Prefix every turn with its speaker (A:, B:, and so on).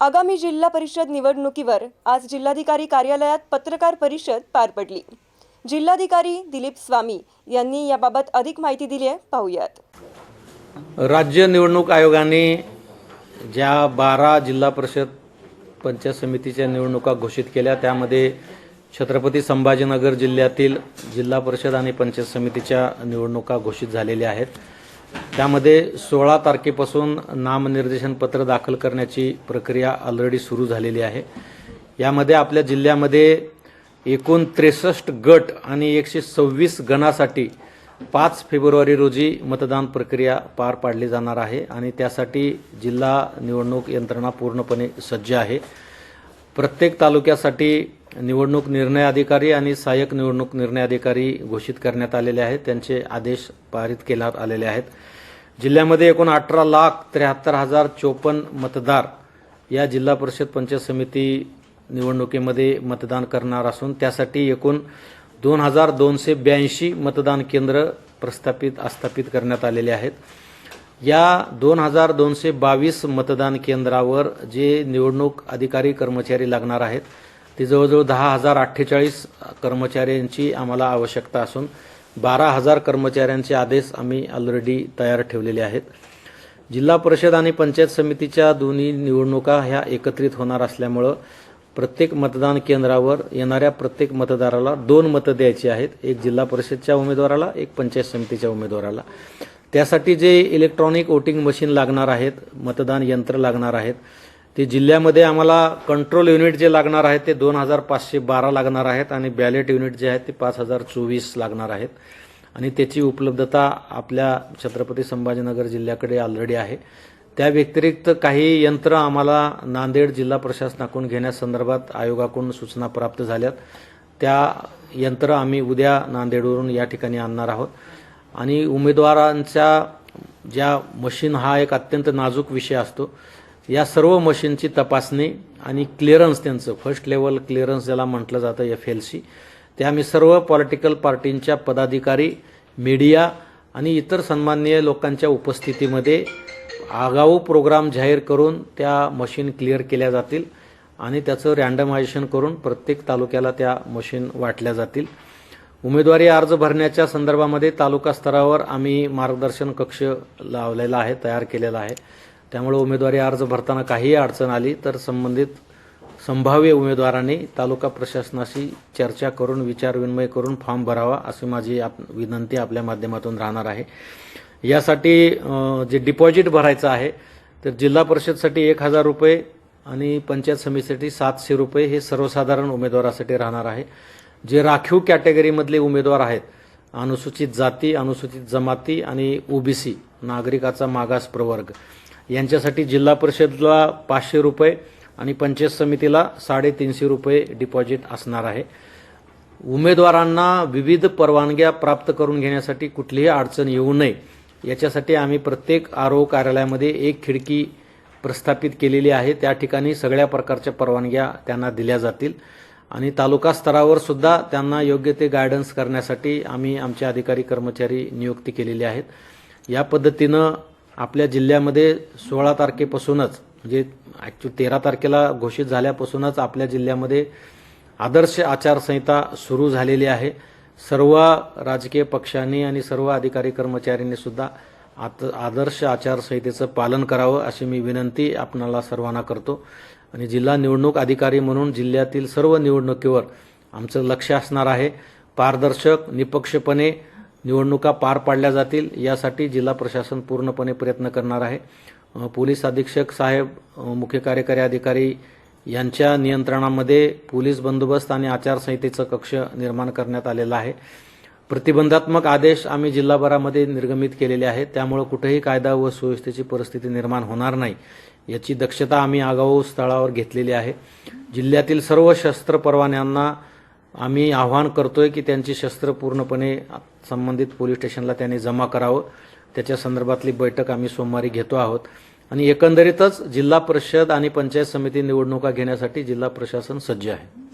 A: आगामी जिल्हा परिषद निवडणुकीवर आज जिल्हाधिकारी कार्यालयात पत्रकार परिषद पार पडली। जिल्हाधिकारी दिलीप स्वामी यांनी याबाबत अधिक माहिती दिली आहे, पाहूयात।
B: राज्य निवडणूक आयोगाने ज्या 12 जिल्हा परिषद पंचायत समितीच्या निवडणुका घोषित केल्या त्यामध्ये छत्रपती संभाजीनगर जिल्ह्यातील जिल्हा परिषद आणि पंचायत समितीच्या निवडणुका घोषित झालेल्या आहेत। त्यामध्ये 16 तारखेपासून नामनिर्देशन पत्र दाखल करण्याची प्रक्रिया ऑलरेडी सुरू झालेली आहे। यामध्ये आपल्या जिल्ह्यामध्ये एकूण 63 गट आणि 126 गणासाठी 5 फेब्रुवारी रोजी मतदान प्रक्रिया पार पाडली जाणार आहे आणि त्यासाठी जिल्हा निवडणूक यंत्रणा पूर्णपणे सज्ज आहे। प्रत्येक तालुक्यासाठी निवडणूक निर्णय अधिकारी आणि सहाय्यक निवडणूक निर्णय अधिकारी घोषित करण्यात आलेले आहेत, त्यांचे आदेश पारित करण्यात आलेले आहेत। जिल्ह्यामध्ये एकूण 18,73,054 मतदार या जिल्हा परिषद पंचायत समिती निवडणुकीमध्ये मतदान करणार असून त्यासाठी एकूण 2,282 मतदान केंद्र आस्थापित करण्यात आलेले आहेत। या 2,222 मतदान केंद्रावर जे निवडणूक अधिकारी कर्मचारी लागणार आहेत ते जवळजवळ 10,048 कर्मचाऱ्यांची आम्हाला आवश्यकता असून 12,000 कर्मचाऱ्यांचे आदेश आम्ही ऑलरेडी तयार ठेवलेले आहेत। जिल्हा परिषद आणि पंचायत समितीच्या दोन्ही निवडणुका ह्या एकत्रित होणार असल्यामुळे प्रत्येक मतदान केंद्रावर येणाऱ्या प्रत्येक मतदाराला 2 मतं द्यायची आहेत, एक जिल्हा परिषदच्या उमेदवाराला, एक पंचायत समितीच्या उमेदवाराला। त्यासाठी जे इलेक्ट्रॉनिक वोटिंग मशीन लागणार आहेत, मतदान यंत्र लागणार आहेत, ते जिल्ह्यामध्ये आम्हाला कंट्रोल युनिट जे लागणार आहेत ते 2,512 लागणार आहेत आणि बॅलेट युनिट जे आहेत ते 5,024 लागणार आहेत आणि त्याची उपलब्धता आपल्या छत्रपती संभाजीनगर जिल्ह्याकडे ऑलरेडी आहे। त्या व्यतिरिक्त काही यंत्र आम्हाला नांदेड जिल्हा प्रशासनाकडून घेण्यासंदर्भात आयोगाकडून सूचना प्राप्त झाल्यात। त्या यंत्र आम्ही उद्या नांदेडवरून या ठिकाणी आणणार आहोत आणि उमेदवारांच्या ज्या मशीन हा एक अत्यंत नाजूक विषय असतो, या सर्व मशीनची तपासणी आणि क्लिअरन्स, त्यांचं फर्स्ट लेवल क्लिअरन्स ज्याला म्हटलं जातं FLC, ते आम्ही सर्व पॉलिटिकल पार्टींच्या पदाधिकारी, मीडिया आणि इतर सन्माननीय लोकांच्या उपस्थितीमध्ये आगाऊ प्रोग्राम जाहीर करून त्या मशीन क्लिअर केल्या जातील आणि त्याचं रँडमायझेशन करून प्रत्येक तालुक्याला त्या मशीन वाटल्या जातील। उमेदवारी अर्ज भरण्याच्या संदर्भामध्ये तालुका स्तरावर आम्ही मार्गदर्शन कक्ष लावलेला आहे, तयार केलेला आहे। त्यामुळे उमेदवारी अर्ज भरताना काही अडचण आली तर संबंधित संभाव्य उमेदवारांनी तालुका प्रशासनाशी चर्चा करून विचारविनिमय करून फॉर्म भरावा अशी माझी विनंती आपल्या माध्यमातून राहणार आहे। यासाठी जे डिपॉझिट भरायचं आहे तर जिल्हा परिषदसाठी 1,000 रुपये आणि पंचायत समितीसाठी 700 रुपये हे सर्वसाधारण उमेदवारासाठी राहणार आहे। जे राखीव कॅटेगरीमधले उमेदवार आहेत, अनुसूचित जाती, अनुसूचित जमाती आणि OBC नागरिकाचा मागास प्रवर्ग, यांच्यासाठी जिल्हा परिषदला 500 रुपये आणि पंचायत समितीला 350 रुपये डिपॉझिट असणार आहे। उमेदवारांना विविध परवानग्या प्राप्त करून घेण्यासाठी कुठलीही अडचण येऊ नये याच्यासाठी आम्ही प्रत्येक RO कार्यालयामध्ये एक खिडकी प्रस्थापित केलेली आहे। त्या ठिकाणी सगळ्या प्रकारच्या परवानग्या त्यांना दिल्या जातील आणि तालुका स्तरावर सुद्धा त्यांना योग्य ते गायडन्स करण्यासाठी आम्ही आमचे अधिकारी कर्मचारी नियुक्ती केलेली आहेत। या पद्धतीनं आपल्या जिल्ह्यामध्ये 16 तारखेपासूनच, म्हणजे ॲक्च्युअली 13 तारखेला घोषित झाल्यापासूनच आपल्या जिल्ह्यामध्ये आदर्श आचारसंहिता सुरू झालेली आहे। सर्व राजकीय पक्षांनी आणि सर्व अधिकारी कर्मचाऱ्यांनी सुद्धा आदर्श आचारसंहितेचं पालन करावं अशी मी विनंती आपणाला सर्वांना करतो आणि जिल्हा निवडणूक अधिकारी म्हणून जिल्ह्यातील सर्व निवडणुकीवर आमचं लक्ष असणार आहे। पारदर्शक, निपक्षपणे निवडणुका पार पाडल्या जातील यासाठी जिल्हा प्रशासन पूर्णपणे प्रयत्न करणार आहे। पोलीस अधीक्षक साहेब, मुख्य कार्यकारी अधिकारी यांच्या नियंत्रणामध्ये पोलीस बंदोबस्त आणि आचारसंहितेचं कक्ष निर्माण करण्यात आलेला आहे। प्रतिबंधात्मक आदेश आम्ही जिल्हाभरामध्ये निर्गमित केलेले आहेत, त्यामुळे कुठेही कायदा व सुव्यवस्थेची परिस्थिती निर्माण होणार नाही याची दक्षता आम्ही आगाऊ स्थळावर घेतलेली आहे। जिल्ह्यातील सर्व शस्त्र परवान्यांना आम्ही आवाहन करतोय की त्यांची शस्त्र पूर्णपणे संबंधित पोलीस स्टेशनला त्यांनी जमा करावं। त्याच्या संदर्भातली बैठक आम्ही सोमवारी घेतो आहोत आणि एकंदरीतच जिल्हा परिषद आणि पंचायत समिती निवडणुका घेण्यासाठी जिल्हा प्रशासन सज्ज आहे।